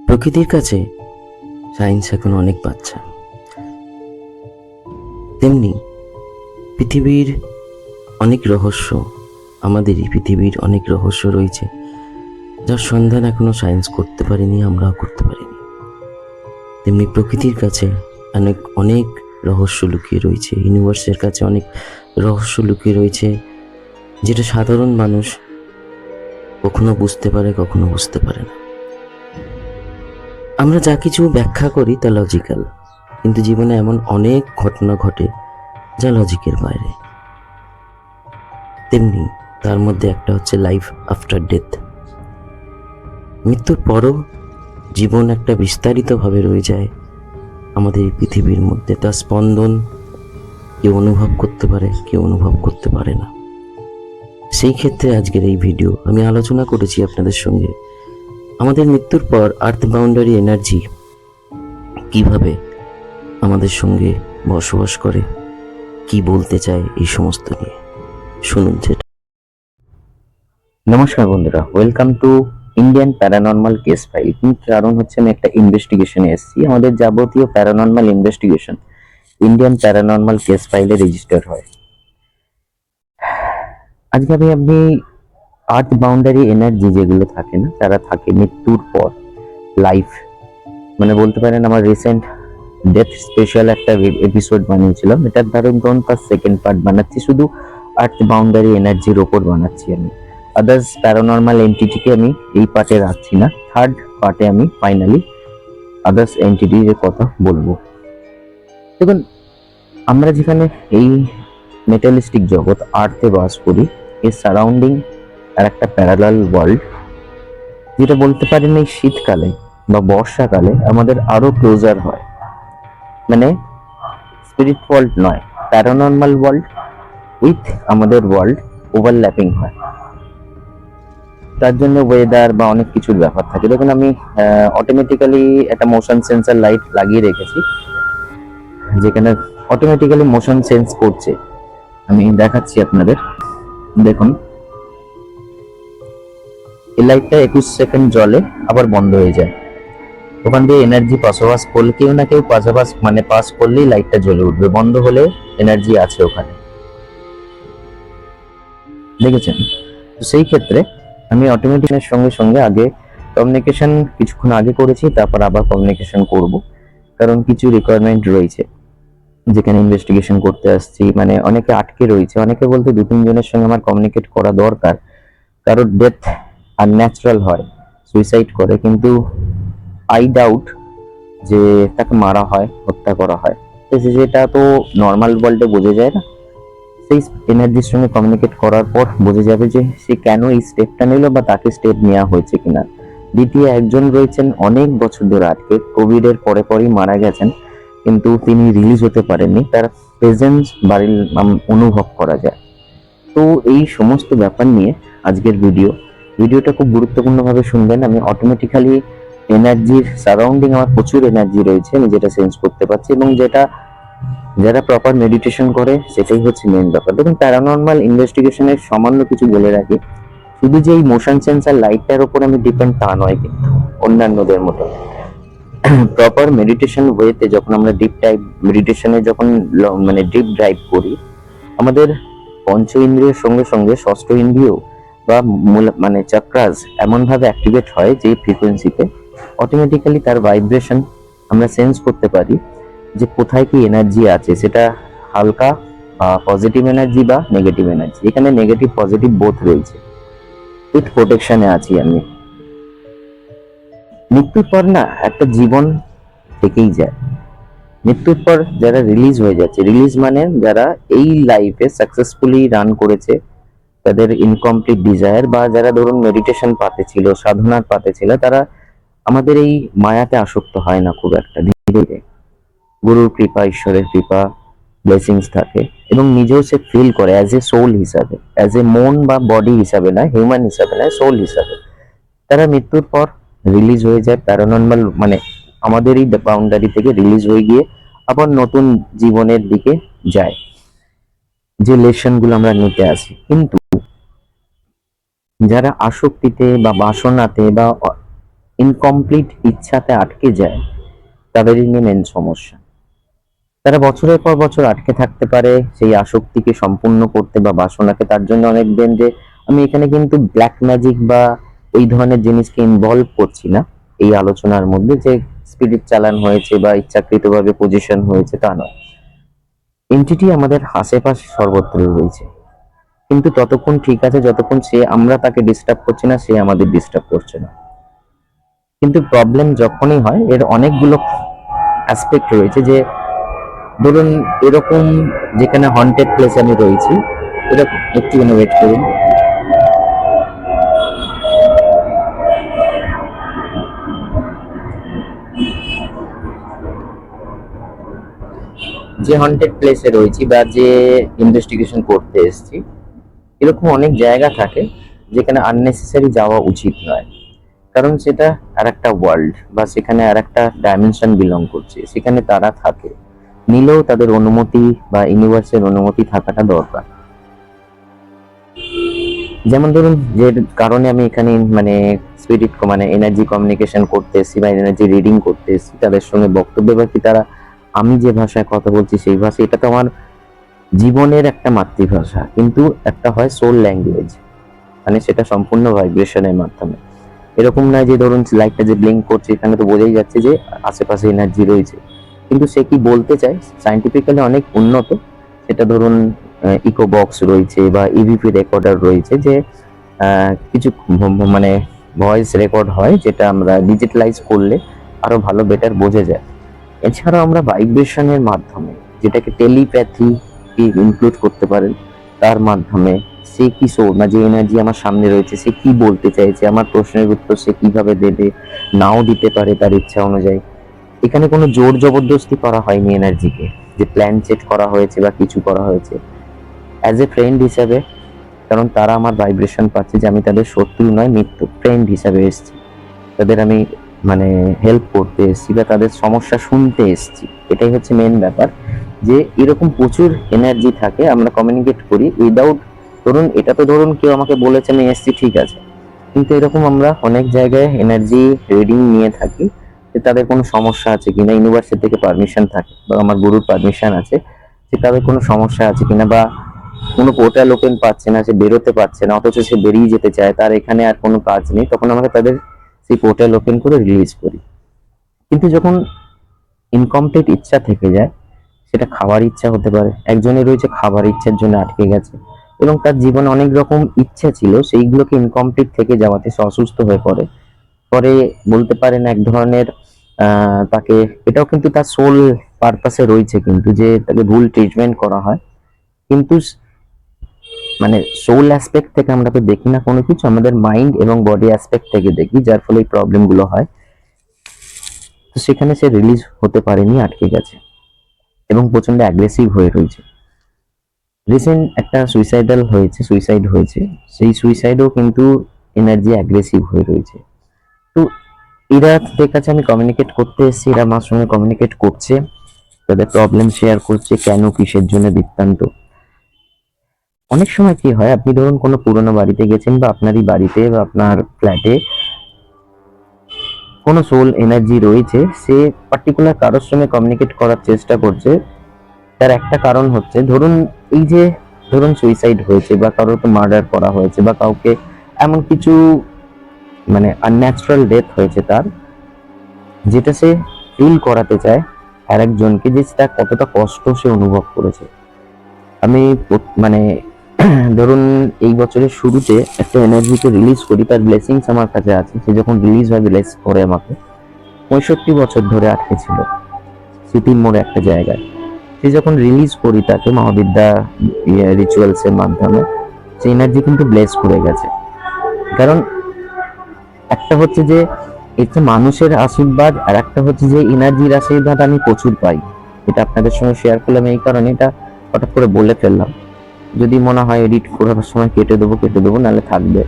প্রকৃতির কাছে সায়েন্স এখন অনেক বাচ্চা। তেমনি পৃথিবীর অনেক রহস্য, আমাদের এই পৃথিবীর অনেক রহস্য রয়েছে যার সন্ধান এখনো সায়েন্স করতে পারেনি, আমরাও করতে পারিনি। তেমনি প্রকৃতির কাছে অনেক অনেক রহস্য লুকিয়ে রয়েছে, ইউনিভার্সের কাছে অনেক রহস্য লুকিয়ে রয়েছে, যেটা সাধারণ মানুষ কখনো বুঝতে পারে, কখনো বুঝতে পারে না। আমরা যা কিছু ব্যাখ্যা করি তা লজিক্যাল, কিন্তু জীবনে এমন অনেক ঘটনা ঘটে যা লজিকের বাইরে। তেমনি তার মধ্যে একটা হচ্ছে লাইফ আফটার ডেথ। মৃত্যুর পরও জীবন একটা বিস্তারিতভাবে রয়ে যায় আমাদের এই পৃথিবীর মধ্যে। তার স্পন্দন কেউ অনুভব করতে পারে, কেউ অনুভব করতে পারে না। সেই ক্ষেত্রে আজকের এই ভিডিও আমি আলোচনা করেছি আপনাদের সঙ্গে আমাদের মৃত্যুর পর আর্থ বাউন্ডারি এনার্জি কিভাবে আমাদের সঙ্গে বসবাস করে, কি বলতে চায় এই সমস্ত নিয়ে। শুনুন সেটা। নমস্কার বন্ধুরা, welcome to Indian paranormal case file. কিন্তু কারণ হচ্ছে আমি একটা ইনভেস্টিগেশনে এসেছি। আমাদের যাবতীয় paranormal investigation Indian paranormal case ফাইলে রেজিস্টার হয়। আজকে আপনি আর্থ বাউন্ডারি এনার্জি যেগুলো থাকে না, যারা থাকে মৃত্যুর পর লাইফ, মানে বলতে পারেন আমার রিসেন্ট ডেথ স্পেশাল একটা এপিসোড বানিয়েছিলাম, এটার ধরুন তার সেকেন্ড পার্ট বানাচ্ছি। শুধু আর্থ বাউন্ডারি এনার্জির ওপর বানাচ্ছি আমি, আদার্স প্যারানর্মাল এন্টিটিকে আমি এই পার্টে রাখছি না। থার্ড পার্টে আমি ফাইনালি আদার্স এন্টিটির কথা বলবো। দেখুন, আমরা যেখানে এই মেটালিস্টিক জগৎ আর্থে বাস করি, এর সারাউন্ডিং আর একটা প্যারালাল ওয়ার্ল্ড, যেটা বলতে পারেন এই শীতকালে বা বর্ষাকালে আমাদের আরো ক্লোজার হয়। মানে স্পিরিট ওয়ার্ল্ড নয়, প্যারানর্মাল ওয়ার্ল্ড উইথ আমাদের ওয়ার্ল্ড ওভারল্যাপিং হয়। তার জন্য ওয়েদার বা অনেক কিছুর ব্যাপার থাকে। দেখুন, আমি অটোমেটিক্যালি একটা মোশন সেন্সর লাইট লাগিয়ে রেখেছি, যেখানে অটোমেটিক্যালি মোশন সেন্স করছে। আমি দেখাচ্ছি আপনাদের। দেখুন, এই লাইটটা 21 সেকেন্ড জ্বলে, আবার বন্ধ হয়ে যায়। ওখান দিয়ে এনার্জি পাসোয়াস করলে, কেউ না কেউ পাস করলেই লাইটটা জ্বলে উঠবে। বন্ধ হলে এনার্জি আছে ওখানে, দেখেছেন? তো সেই ক্ষেত্রে আমি অটোমেটিকের সঙ্গে সঙ্গে আগে কমিউনিকেশন কিছুক্ষণ আগে করেছি, তারপর আবার কমিউনিকেশন করব, কারণ কিছু রিকোয়ারমেন্ট রয়েছে যেখানে ইনভেস্টিগেশন করতে আসছি। মানে অনেকে আটকে রয়েছে, অনেকে বলতে 2-3 জনের সঙ্গে আমার কমিউনিকেট করা দরকার। কারোর ডেথ আনন্যাচারাল হয়, সুইসাইড করে, কিন্তু আই ডাউট যে তাকে মারা হয়, হত্যা করা হয়। তো যেটা তো নর্মাল ওয়ার্ল্ডে বোঝা যায় না, সেই এনার্জির সঙ্গে কমিউনিকেট করার পর বোঝা যাবে যে সে কেন এই স্টেপটা নিল বা তাকে স্টেপ নেওয়া হয়েছে কিনা। দ্বিতীয় একজন রয়েছেন অনেক বছর ধরে আটকে, কোভিড এর পরে পরেই মারা গেছেন, কিন্তু তিনি রিলিজ হতে পারেননি। তার প্রেজেন্স বাড়ির অনুভব করা যায়। তো এই সমস্ত ব্যাপার নিয়ে আজকের ভিডিওটা খুব গুরুত্বপূর্ণভাবে শুনবেন। আমি অটোমেটিক্যালি এনার্জির সারাউন্ডিং, আমার প্রচুর এনার্জি রয়েছে, আমি যেটা সেন্স করতে পারছি, এবং যেটা যারা প্রপার মেডিটেশন করে সেটাই হচ্ছে মেন ব্যাপার। দেখুন, প্যারানর্মাল ইনভেস্টিগেশনের সামান্য কিছু বলে রাখি, শুধু যে এই মোশন সেন্সার লাইটটার উপর আমি ডিপেন্ড তা নয়, কিন্তু অন্যান্যদের মতো প্রপার মেডিটেশন ওয়েতে যখন আমরা ডিপ টাইপ মেডিটেশনে যখন মানে ডিপ ড্রাইভ করি, আমাদের পঞ্চ ইন্দ্রিয়ের সঙ্গে সঙ্গে ষষ্ঠ ইন্দ্রিয় বা মানে চাক্রাস এমন ভাবে অ্যাক্টিভেট হয় যে ফ্রিকোয়েন্সিতে অটোমেটিক্যালি তার ভাইব্রেশন আমরা সেন্স করতে পারি যে কোথায় কি এনার্জি আছে, সেটা হালকা পজিটিভ এনার্জি বা নেগেটিভ এনার্জি। এখানে নেগেটিভ পজিটিভ বোথ রয়েছে। উইথ প্রোটেকশনে আছি আমি। মৃত্যুর পর না একটা জীবন থেকেই যায়। মৃত্যুর পর যারা রিলিজ হয়ে যাচ্ছে, রিলিজ মানে যারা এই লাইফে সাকসেসফুলি রান করেছে, তাদের ইনকমপ্লিট ডিজায়ার, বা যারা ধরুন মেডিটেশন পাতে ছিল, সাধনার পাতে ছিল, তারা আমাদের এই মায়াতে আসক্ত হয় না খুব একটা। ধীরে ধীরে গুরুর কৃপা, ঈশ্বরের কৃপা, ব্লেসিংস থাকে, এবং নিজেও সে ফিল করে অ্যাজ এ সোল হিসাবে, অ্যাজ এ মন বা বডি হিসাবে না, হিউম্যান হিসাবে না, সোল হিসাবে তারা মৃত্যুর পর রিলিজ হয়ে যায়। প্যারানর্মাল মানে আমাদের এই বাউন্ডারি থেকে রিলিজ হয়ে গিয়ে আবার নতুন জীবনের দিকে যায়, যে লেসন গুলো আমরা নিতে আসি। কিন্তু যারা আসক্তিতে বা বাসনাতে বা ইনকমপ্লিট ইচ্ছাতে আটকে যায়, তাদেরই নিয়ে মেন সমস্যা। তারা বছরের পর বছর আটকে থাকতে পারে সেই আসক্তিকে সম্পূর্ণ করতে বা বাসনাকে। তার জন্য অনেকদিন যে আমি এখানে কিন্তু ব্ল্যাক ম্যাজিক বা ওই ধরনের জিনিসকে ইনভলভ করছি না এই আলোচনার মধ্যে, যে স্পিরিট চালান হয়েছে বা ইচ্ছাকৃতভাবে পজিশন হয়েছে তা নয়। এন্টিটি আমাদের আশেপাশে সর্বত্র রয়েছে, কিন্তু ততক্ষণ ঠিক আছে যতক্ষণ আমরা তাকে ডিস্টার্ব করছি না, সে আমাদের ডিস্টার্ব করছে না। কিন্তু প্রবলেম যখনই হয়, এর অনেকগুলো অ্যাসপেক্ট রয়েছে। যে ধরুন এরকম যেখানে হন্টেড প্লেস আমি রয়েছি, এরকম একটু ওয়েট করুন, যে হন্টেড প্লেসে রয়েছি বা যে ইনভেস্টিগেশন করতে এসেছি, এরকম অনেক জায়গা থাকে যেখানে আননেসেসারি যাওয়া উচিত নয়। কারণ সেটা আর একটা ওয়ার্ল্ড বা সেখানে আর একটা ডাইমেনশন বিলং করছে, সেখানে তারা থাকে, নিলেও তাদের অনুমতি বা ইউনিভার্সের অনুমতি থাকাটা দরকার। যেমন ধরুন যে কারণে আমি এখানে মানে স্পিরিট মানে এনার্জি কমিউনিকেশন করতে এসেছি বা এনার্জি রিডিং করতে এসেছি, তাদের সঙ্গে বক্তব্য বা কি তারা আমি যে ভাষায় কথা বলছি সেই ভাষা, এটা তো আমার জীবনের একটা মাতৃভাষা, কিন্তু একটা হয় সোল ল্যাঙ্গুয়েজ, মানে সেটা সম্পূর্ণ ভাইব্রেশনের মাধ্যমে। এরকম নয় যে ধরুন লাইটটা যে ব্লিঙ্ক করছে, এখানে তো বোঝাই যাচ্ছে যে আশেপাশে এনার্জি রয়েছে, কিন্তু সে কি বলতে চায় সাইন্টিফিক্যালি অনেক উন্নত। সেটা ধরুন ইকো বক্স রয়েছে বা ইভিপি রেকর্ডার রয়েছে, যে কিছু মানে ভয়েস রেকর্ড হয়, যেটা আমরা ডিজিটালাইজ করলে আরো ভালো বেটার বোঝা যায়। এছাড়াও আমরা ভাইব্রেশনের মাধ্যমে, যেটাকে টেলিপ্যাথি ইনক্লুড করতে পারেন, তার মাধ্যমে সে কি না যে এনার্জি আমার সামনে রয়েছে সে কি বলতে চাইছে, আমার প্রশ্নের উত্তর সে কিভাবে দেবে, নাও দিতে পারে তার ইচ্ছা অনুযায়ী। এখানে কোনো জোর জবরদস্তি করা হয়নি এনার্জিকে, যে প্ল্যান সেট করা হয়েছে বা কিছু করা হয়েছে। অ্যাজ এ ফ্রেন্ড হিসাবে, কারণ তারা আমার ভাইব্রেশন পাচ্ছে যে আমি তাদের শত্রু নয়, মিত্র, ফ্রেন্ড হিসাবে এসেছি, তাদের আমি মানে হেল্প করতে এসেছি বা তাদের সমস্যা শুনতে এসেছি। এটাই হচ্ছে মেন ব্যাপার, যে এরকম প্রচুর এনার্জি থাকে, আমরা কমিউনিকেট করি উইদাউট, ধরুন এটা তো ধরুন কেউ আমাকে বলেছে আমি এসেছি ঠিক আছে, কিন্তু এরকম আমরা অনেক জায়গায় এনার্জি রিডিং নিয়ে থাকি যে তাদের কোনো সমস্যা আছে কিনা, ইউনিভার্সিটি থেকে পারমিশন থাকে বা আমার গুরুর পারমিশন আছে যে তাদের কোনো সমস্যা আছে কিনা, বা কোনো পোর্টাল ওপেন পাচ্ছে না, সে বেরোতে পারছে না, অথচ সে বেরিয়ে যেতে চায়, তার এখানে আর কোনো কাজ নেই, তখন আমরা তাদের সেই পোর্টাল ওপেন করে রিলিজ করি। কিন্তু যখন ইনকমপ্লিট ইচ্ছা থেকে যায়, সেটা খাওয়ার ইচ্ছা হতে পারে, একজনের রয়েছে খাবার ইচ্ছার জন্য আটকে গেছে এবং তার জীবনে অনেক রকম ইচ্ছা ছিল, সেইগুলোকে ইনকমপ্লিট থেকে যাওয়াতে সে অসুস্থ হয়ে পড়ে। পরে বলতে পারেন এক ধরনের তাকে, এটাও কিন্তু তার সোল পারপাসে রয়েছে, কিন্তু যে তাকে ভুল ট্রিটমেন্ট করা হয়। কিন্তু মানে সোল অ্যাসপেক্ট থেকে আমরা তো দেখি না কোনো কিছু, আমাদের মাইন্ড এবং বডি অ্যাসপেক্ট থেকে দেখি, যার ফলে এই প্রবলেম গুলো হয়। তো সেখানে সে রিলিজ হতে পারেনি, আটকে গেছে এবং প্রচন্ড অ্যাগ্রেসিভ হয়ে রয়েছে। রিসেন্ট একটা সুইসাইড হয়েছে, সেই সুইসাইডও কিন্তু এনার্জি অ্যাগ্রেসিভ হয়ে রয়েছে। তো এদের কাছে আমি কমিউনিকেট করতে এসেছি, এরা আমার সঙ্গে কমিউনিকেট করছে, তাদের প্রবলেম শেয়ার করছে, কেন কিসের জন্য বৃত্তান্ত। অনেক সময় কি হয়, আপনি ধরুন কোনো পুরোনো বাড়িতে গেছেন বা আপনারই বাড়িতে বা আপনার ফ্ল্যাটে কোনো সোল এনার্জি রয়েছে, সে পার্টিকুলার কারোর সঙ্গে কমিউনিকেট করার চেষ্টা করছে। তার একটা কারণ হচ্ছে ধরুন এই যে ধরুন সুইসাইড হয়েছে বা কারোর মার্ডার করা হয়েছে বা কাউকে এমন কিছু মানে আনন্যাচারাল ডেথ হয়েছে তার, যেটা সে ফিল করাতে চায় আর একজনকে, যে তার কতটা কষ্ট সে অনুভব করেছে। আমি মানে ধরুন এই বছরের শুরুতে একটা এনার্জিকে রিলিজ করি, তার ব্লেসিংস আমার কাছে আছে। সে যখন রিলিজ হয় ব্লেস করে আমাকে, 65 বছর ধরে আটকে ছিল স্মৃতির মোড়ে একটা জায়গায়। সে যখন রিলিজ করি তাকে মহাবিদ্যা রিচুয়ালস এর মাধ্যমে, সেই এনার্জি কিন্তু ব্লেস করে গেছে। কারণ একটা হচ্ছে যে এটা মানুষের আশীর্বাদ, আর একটা হচ্ছে যে এনার্জির আশীর্বাদ আমি প্রচুর পাই। এটা আপনাদের সঙ্গে শেয়ার করলাম এই কারণে, এটা হঠাৎ করে বলে ফেললাম। যদি মনে হয় এডিট করার সময় কেটে দেবো, নাহলে থাকবে।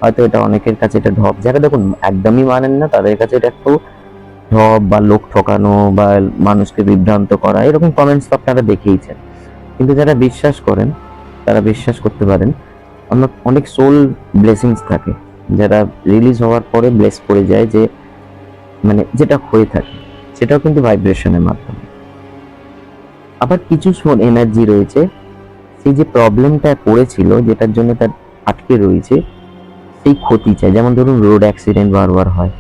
হয়তো এটা অনেকের কাছে এটা ঢপ, যারা দেখুন একদমই মানেন না তাদের কাছে এটা একটু ঢপ বা লোক ঠকানো বা মানুষকে বিভ্রান্ত করা, এরকম কমেন্টস তো আপনারা দেখেইছেন। কিন্তু যারা বিশ্বাস করেন তারা বিশ্বাস করতে পারেন, অনেক সোল ব্লেসিংস থাকে যারা রিলিজ হওয়ার পরে ব্লেস করে যায়, যে মানে যেটা হয়ে থাকে সেটাও কিন্তু ভাইব্রেশনের মাধ্যমে। আবার কিছু সোল এনার্জি রয়েছে, সেই যে প্রবলেমটা করেছিল যেটার জন্য তার আটকে রয়েছে, সেই ক্ষতি চাই। যেমন ধরুন রোড অ্যাক্সিডেন্ট বারবার হয়,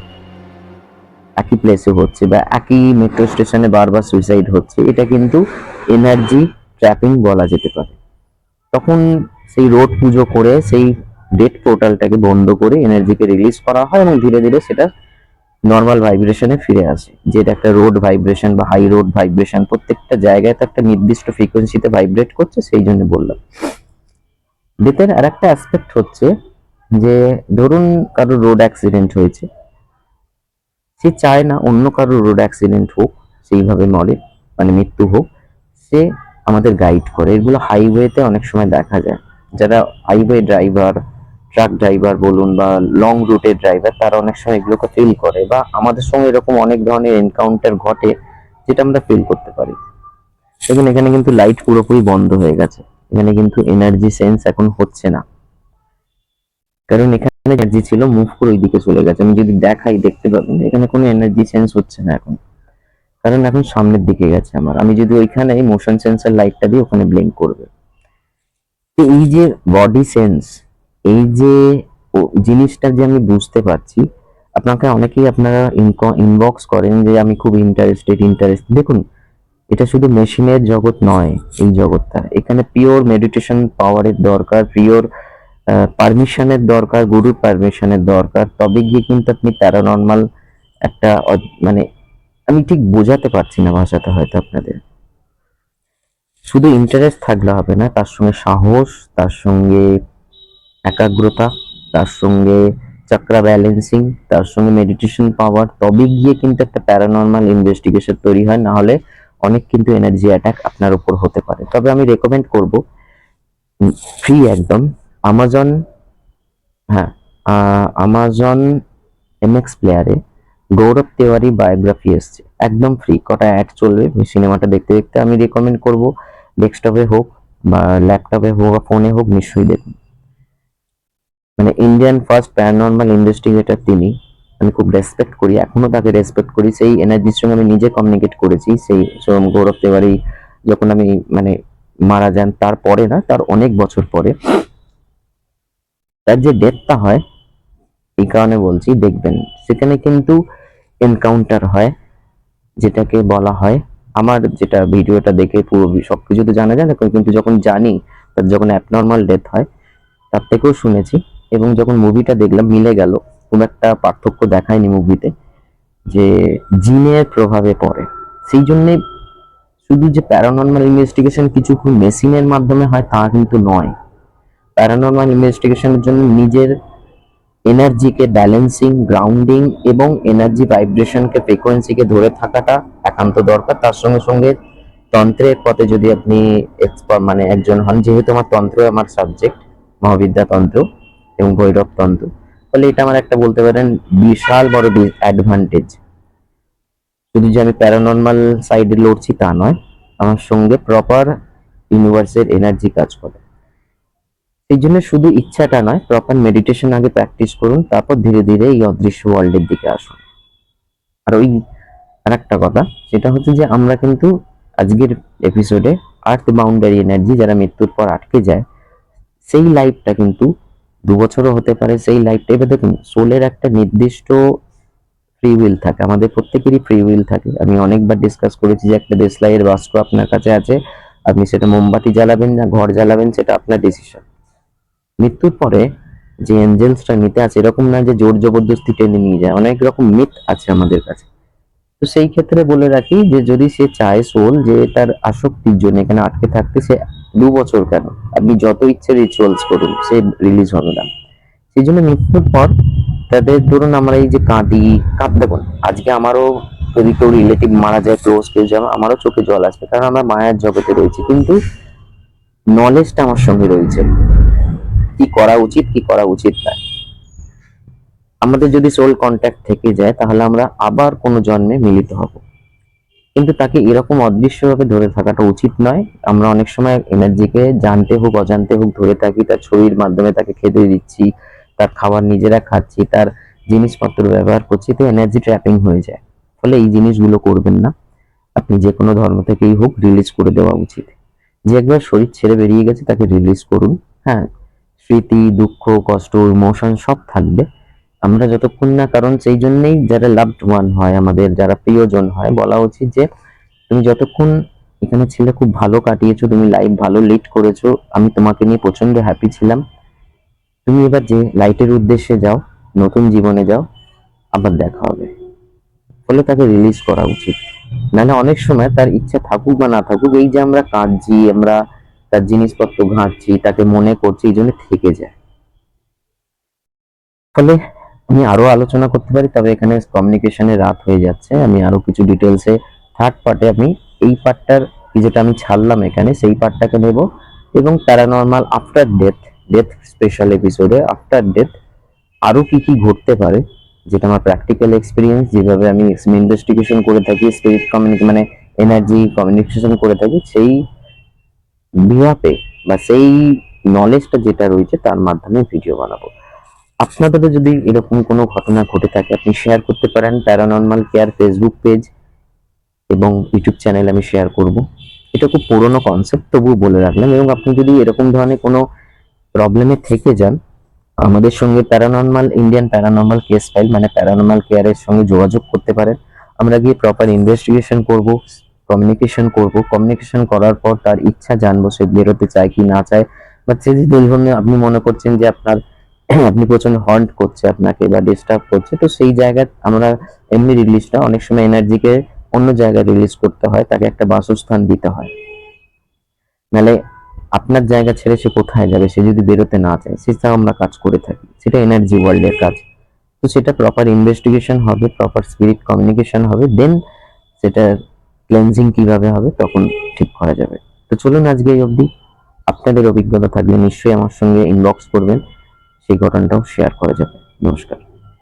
একই প্লেসে হচ্ছে, বা একই মেট্রো স্টেশনে বারবার সুইসাইড হচ্ছে, এটা কিন্তু এনার্জি ট্র্যাপিং বলা যেতে পারে। তখন সেই রোড পুজো করে সেই ডেড পোর্টালটাকে বন্ধ করে এনার্জিকে রিলিজ করা হয় এবং ধীরে ধীরে সেটা নর্মাল ভাইব্রেশনে ফিরে আসে। যেটা একটা রোড ভাইব্রেশন বা হাই রোড ভাইব্রেশন, প্রত্যেকটা জায়গায় তো একটা নির্দিষ্ট ফ্রিকোয়েন্সিতে ভাইব্রেট করছে, সেই জন্য বললাম। ডেথের আর একটা অ্যাসপেক্ট হচ্ছে যে ধরুন কারো রোড অ্যাক্সিডেন্ট হয়েছে, সে চায় না অন্য কারো রোড অ্যাক্সিডেন্ট হোক, সেইভাবে মরে, মানে মৃত্যু হোক। সে আমাদের গাইড করে। এগুলো হাইওয়েতে অনেক সময় দেখা যায়। যারা হাইওয়ে ড্রাইভার, ট্রাক ড্রাইভার বলুন বা লং রুটের ড্রাইভার, তারা অনেক সময় এগুলোকে ফিল করে, বা আমাদের সঙ্গে এরকম অনেক ধরনের এনকাউন্টার ঘটে যেটা আমরা ফিল করতে পারি। দেখুন এখানে কিন্তু লাইট পুরোপুরি বন্ধ হয়ে গেছে, এখানে কিন্তু এনার্জি সেন্স এখন হচ্ছে না, কারণ এখানে এনার্জি ছিল মুভ করে ওইদিকে চলে গেছে। আমি যদি দেখাই দেখতে পাবেন এখানে কোনো এনার্জি চেঞ্জ হচ্ছে না এখন, কারণ এখন সামনের দিকে গেছে আমার। আমি যদি ওইখানে মোশন সেন্সর লাইটটা দিই ওখানে ব্লিঙ্ক করবে। তো এই যে বডি সেন্স, এই যে জিনিসটা যে আমি বুঝতে পারছি, আপনাকে অনেকেই আপনারা ইনবক্স করেন যে আমি খুব ইন্টারেস্টেড। দেখুন এটা শুধু মেশিনের জগৎ নয়, এই জগৎটা, এখানে পিওর মেডিটেশন পাওয়ারের দরকার, পিওর পারমিশনের দরকার, গুরুর পারমিশনের দরকার, তবে গিয়ে কিন্তু আপনি প্যারানর্মাল একটা মানে আমি ঠিক বোঝাতে পারছি না ভাষাটা হয়তো আপনাদের। শুধু ইন্টারেস্ট থাকলে হবে না, তার সঙ্গে সাহস, তার সঙ্গে একাগ্রতা, তার সঙ্গে চক্রা ব্যালেন্সিং, তার সঙ্গে মেডিটেশন পাওয়ার, তবে গিয়ে কিন্তু একটা প্যারানর্মাল ইনভেস্টিগেশন তৈরি হয়। না হলে অনেক কিন্তু এনার্জি অ্যাটাক আপনার উপর হতে পারে। তবে আমি রেকমেন্ড করব ফ্রি একদম, আমাজন, হ্যাঁ, আমাজন এমএক্স প্লেয়ারে গৌরব তেওয়ারি বায়োগ্রাফি এসছে, একদম ফ্রি, কটা অ্যাড চলবে সিনেমাটা দেখতে দেখতে। আমি রেকমেন্ড করব ডেস্কটপে হোক বা ল্যাপটপে হোক বা ফোনে হোক, নিশ্চয়ই দেখুন। মানে ইন্ডিয়ান ফার্স্ট প্যারানর্মাল ইনভেস্টিগেটর তিনি, আমি খুব রেসপেক্ট করি, এখনো তাকে রেসপেক্ট করি। সেই এনার্জির সঙ্গে আমি নিজে কমিউনিকেট করেছি। সেই গৌরব তেওয়ারি যখন আমি মানে মারা যান, তারপরে না, তার অনেক বছর পরে তার যে ডেথটা হয়, এই কারণে বলছি দেখবেন সেখানে কিন্তু এনকাউন্টার হয়, যেটাকে বলা হয়, আমার যেটা ভিডিওটা দেখে পুরো সবকিছু তো জানা যায় না, কিন্তু যখন জানি তার যখন অ্যাবনর্মাল ডেথ হয় তার থেকেও শুনেছি, এবং যখন মুভিটা দেখলাম মিলে গেল। খুব একটা পার্থক্য দেখায়নি মুভিতে, যে জিনের প্রভাবে পড়ে। সেই জন্যে শুধু যে প্যারানর্মাল ইনভেস্টিগেশন কিছু মেশিনের মাধ্যমে হয় তা কিন্তু নয়। প্যারানর্মাল ইনভেস্টিগেশনের জন্য নিজের এনার্জিকে ব্যালেন্সিং, গ্রাউন্ডিং এবং এনার্জি ভাইব্রেশনকে, ফ্রিকোয়েন্সিকে ধরে থাকাটা একান্ত দরকার। তার সঙ্গে সঙ্গে তন্ত্রের পথে যদি আপনি এক্সপার্ট মানে একজন হন, যেহেতু আমার তন্ত্র আমার সাবজেক্ট, মহাবিদ্যা তন্ত্র এবং ভৈরব তন্ত্র, ফলে এটা আমার একটা বলতে পারেন বিশাল বড় অ্যাডভান্টেজ। শুধু যে আমি প্যারানর্মাল সাইডে লড়ছি তা নয়, আমার সঙ্গে প্রপার ইউনিভার্সের এনার্জি কাজ করে। সেই জন্য শুধু ইচ্ছাটা নয়, প্রপার মেডিটেশন আগে প্র্যাকটিস করুন, তারপর ধীরে ধীরে এই অদৃশ্য ওয়ার্ল্ডের দিকে আসুন। আর ওই আরেকটা কথা, সেটা হচ্ছে যে আমরা কিন্তু আজকের এপিসোডে আর্থ বাউন্ডারি এনার্জি, যারা মৃত্যুর পর আটকে যায়, সেই লাইফটা কিন্তু 2 বছরও হতে পারে। সেই লাইফটা, এবার দেখুন সোলের একটা নির্দিষ্ট ফ্রি উইল থাকে, আমাদের প্রত্যেকেরই ফ্রি উইল থাকে। আমি অনেকবার ডিসকাস করেছি যে একটা দেশলাইয়ের বাস্ক আপনার কাছে আছে, আপনি সেটা মোমবাতি জ্বালাবেন না ঘর জ্বালাবেন সেটা আপনার ডিসিশন। মৃত্যুর পরে যে এঞ্জেলসটা নিতে আছে, এরকম না যে জোর জবরদস্তি টেনে নিয়ে যায়, অনেক রকম মিথ আছে আমাদের কাছে। তো সেই ক্ষেত্রে বলে রাখি যে যদি সে চায় সোল যে তার আসক্তির জন্য এখানে আটকে থাকতে, সে 2 বছর কেন, আপনি যত ইচ্ছে রিচুয়ালস করুন, সে রিলিজ হবে না। সেই জন্য মৃত্যুর পর তাদের, ধরুন আমরা এই যে দেখুন আজকে আমারও যদি কেউ রিলেটিভ মারা যায়, ক্লোজ কেউ যায়, আমারও চোখে জল আসবে, কারণ আমরা মায়ার জগতে রয়েছি, কিন্তু নলেজটা আমার সঙ্গে রয়েছে, কি করা উচিত কি করা উচিত না। আমাদের যদি সোল কন্ট্যাক্ট থেকে যায় তাহলে আমরা আবার কোনো জন্মে মিলিত হব, কিন্তু তাকে এরকম অদৃশ্যভাবে ধরে থাকাটা উচিত নয়। আমরা অনেক সময় এনার্জিকে জানতে হোক অজান্তে হোক ধরে থাকি, তার ছবির মাধ্যমে তাকে খেতে দিচ্ছি, তার খাবার নিজেরা খাচ্ছি, তার জিনিসপত্র ব্যবহার করছি, তো এনার্জি ট্র্যাপিং হয়ে যায়। ফলে এই জিনিসগুলো করবেন না। আপনি যে কোনো ধর্ম থেকেই হোক রিলিজ করে দেওয়া উচিত। যে একবার শরীর ছেড়ে বেরিয়ে গেছে তাকে রিলিজ করুন। হ্যাঁ, স্মৃতি, দুঃখ, কষ্ট, ইমোশন সব থাকবে। আমরা যতক্ষণ না, কারণ সেই জন্যই যারা লাভড ওয়ান হয়, আমাদের যারা প্রিয়জন হয়, বলা উচিত যে তুমি যতক্ষণ এখানে ছিলে খুব ভালো কাটিয়েছো, তুমি লাইফ ভালো লিড করেছো, আমি তোমাকে নিয়ে প্রচন্ড হ্যাপি ছিলাম। তুমি এবার যে লাইটের উদ্দেশ্যে যাও, নতুন জীবনে যাও, আবার দেখা হবে। ফলে তাকে রিলিজ করা উচিত। নাহলে অনেক সময় তার ইচ্ছা থাকুক বা না থাকুক, এই যে আমরা কাঁদছি, আমরা তার জিনিসপত্র ঘাঁটছি, তাকে মনে করছি, এই জন্য থেকে যায়। ফলে আমি আরো আলোচনা করতে পারি, তবে এখানে কমিউনিকেশনে রাত হয়ে যাচ্ছে। আমি আরো কিছু ডিটেলসে থার্ড পার্টে আমি এই পার্টটার যেটা আমি ছাড়লাম এখানে, সেই পার্টটাকে নেব, এবং paranormal after death, death special এপিসোডে আফটার ডেথ আরো কি কি ঘটতে পারে, যেটা আমার প্র্যাকটিক্যাল এক্সপিরিয়েন্স, যেভাবে আমি ইনভেস্টিগেশন করে থাকি, স্পিরিট মানে এনার্জি কমিউনিকেশন করে থাকি, সেই বিহাপে বা সেই নলেজটা যেটা রয়েছে তার মাধ্যমে ভিডিও বানাবো। আপনাদেরও যদি এরকম কোনো ঘটনা ঘটে থাকে, আপনি শেয়ার করতে পারেন। প্যারানর্মাল কেয়ার ফেসবুক পেজ এবং ইউটিউব চ্যানেল আমি শেয়ার করব। এটা খুব পুরোনো কনসেপ্ট, তবুও বলে রাখলাম। এবং আপনি যদি এরকম ধরনের কোনো প্রবলেমে থেকে যান, আমাদের সঙ্গে paranormal Indian paranormal case file মানে প্যারানর্মাল কেয়ারের সঙ্গে যোগাযোগ করতে পারেন। আমরা গিয়ে প্রপার ইনভেস্টিগেশন করব, কমিউনিকেশন করার পর তার ইচ্ছা জানবো, সে বেরোতে চায় কি না চায়, বা সে যদি আপনি মনে করছেন যে আপনার আপনি প্রচন্ড হন্ট করছে আপনাকে বা ডিস্টার্ব করছে, তো সেই জায়গায় আমরা এমনি রিলিজটা, অনেক সময় এনার্জিকে অন্য জায়গায় রিলিজ করতে হয়, তাকে একটা বাসস্থান দিতে হয়। নাহলে আপনার জায়গা ছেড়ে সে কোথায় যাবে, সে যদি বেরোতে না চায়, সেটা আমরা কাজ করে থাকি, সেটা এনার্জি ওয়ার্ল্ডের কাজ। তো সেটা প্রপার ইনভেস্টিগেশন হবে, প্রপার স্পিরিট কমিউনিকেশন হবে, দেন সেটা ক্লেন্সিং কিভাবে হবে তখন ঠিক করা যাবে। তো চলুন আজকে এই অবধি। আপনাদের অভিজ্ঞতা থাকলে নিশ্চয়ই আমার সঙ্গে ইনবক্স করবেন, সেই ঘটনাটাও শেয়ার করা যাবে। নমস্কার।